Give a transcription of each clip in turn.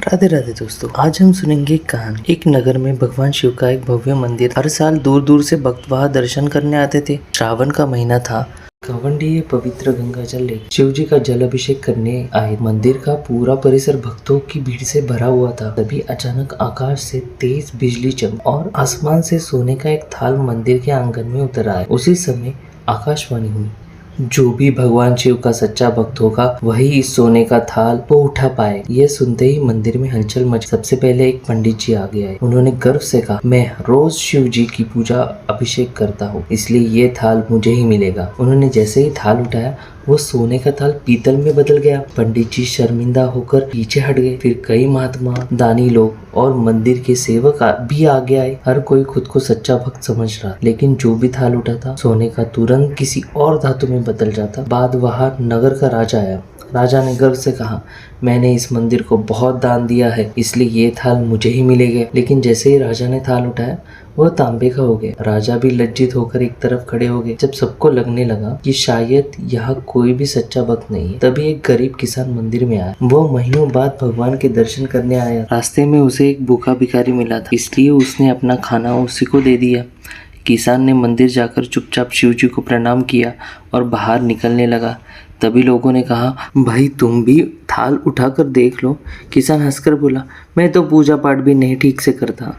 राधे राधे दोस्तों, आज हम सुनेंगे कहानी। एक नगर में भगवान शिव का एक भव्य मंदिर। हर साल दूर दूर से भक्त वहाँ दर्शन करने आते थे। श्रावण का महीना था। गवंडी पवित्र गंगा जल लेकर शिव जी का जल अभिषेक करने आए। मंदिर का पूरा परिसर भक्तों की भीड़ से भरा हुआ था। तभी अचानक आकाश से तेज बिजली चमकी और आसमान से सोने का एक थाल मंदिर के आंगन में उतर आया। उसी समय आकाशवाणी हुई, जो भी भगवान शिव का सच्चा भक्त होगा वही इस सोने का थाल वो उठा पाए। यह सुनते ही मंदिर में हलचल मच। सबसे पहले एक पंडित जी आगे आए। उन्होंने गर्व से कहा, मैं रोज शिव जी की पूजा अभिषेक करता हूँ, इसलिए ये थाल मुझे ही मिलेगा। उन्होंने जैसे ही थाल उठाया वो सोने का थाल पीतल में बदल गया। पंडित जी शर्मिंदा होकर पीछे हट गए। फिर कई महात्मा, दानी लोग और मंदिर के सेवक भी आगे आए। हर कोई खुद को सच्चा भक्त समझ रहा, लेकिन जो भी थाल उठा था सोने का तुरंत किसी और धातु में बदल जाता। बाद वहाँ नगर का राजा आया। राजा ने गर्व से कहा, मैंने इस मंदिर को बहुत दान दिया है, इसलिए ये थाल मुझे ही मिलेगा। लेकिन जैसे ही राजा ने थाल उठाया वह तांबे का हो गया। राजा भी लज्जित होकर एक तरफ खड़े हो गए। जब सबको लगने लगा कि शायद यहाँ कोई भी सच्चा भक्त नहीं है, तभी एक गरीब किसान मंदिर में आया। वो महीनों बाद भगवान के दर्शन करने आया। रास्ते में उसे एक भूखा भिखारी मिला था, इसलिए उसने अपना खाना उसी को दे दिया। किसान ने मंदिर जाकर चुपचाप शिव जी को प्रणाम किया और बाहर निकलने लगा। तभी लोगों ने कहा, भाई तुम भी थाल उठाकर देख लो। किसान हंसकर बोला, मैं तो पूजा पाठ भी नहीं ठीक से करता,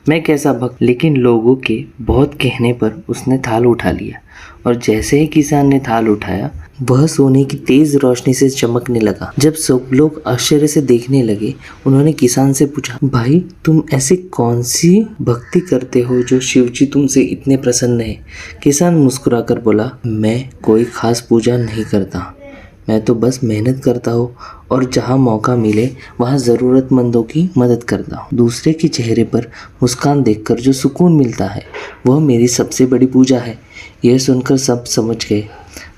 मैं कैसा भक्त। लेकिन लोगों के बहुत कहने पर उसने थाल उठा लिया और जैसे ही किसान ने थाल उठाया वह सोने की तेज रोशनी से चमकने लगा। जब सब लोग आश्चर्य से देखने लगे, उन्होंने किसान से पूछा, भाई तुम ऐसी कौन सी भक्ति करते हो जो शिव जी तुमसे इतने प्रसन्न है। किसान मुस्कुराकर बोला, मैं कोई खास पूजा नहीं करता, मैं तो बस मेहनत करता हूँ और जहाँ मौका मिले वहाँ ज़रूरतमंदों की मदद करता हूँ। दूसरे के चेहरे पर मुस्कान देखकर जो सुकून मिलता है वह मेरी सबसे बड़ी पूजा है। यह सुनकर सब समझ गए,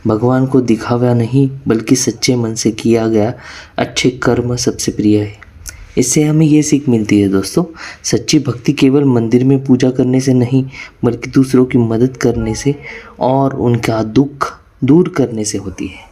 भगवान को दिखावा नहीं बल्कि सच्चे मन से किया गया अच्छे कर्म सबसे प्रिय है। इससे हमें ये सीख मिलती है दोस्तों, सच्ची भक्ति केवल मंदिर में पूजा करने से नहीं बल्कि दूसरों की मदद करने से और उनका दुख दूर करने से होती है।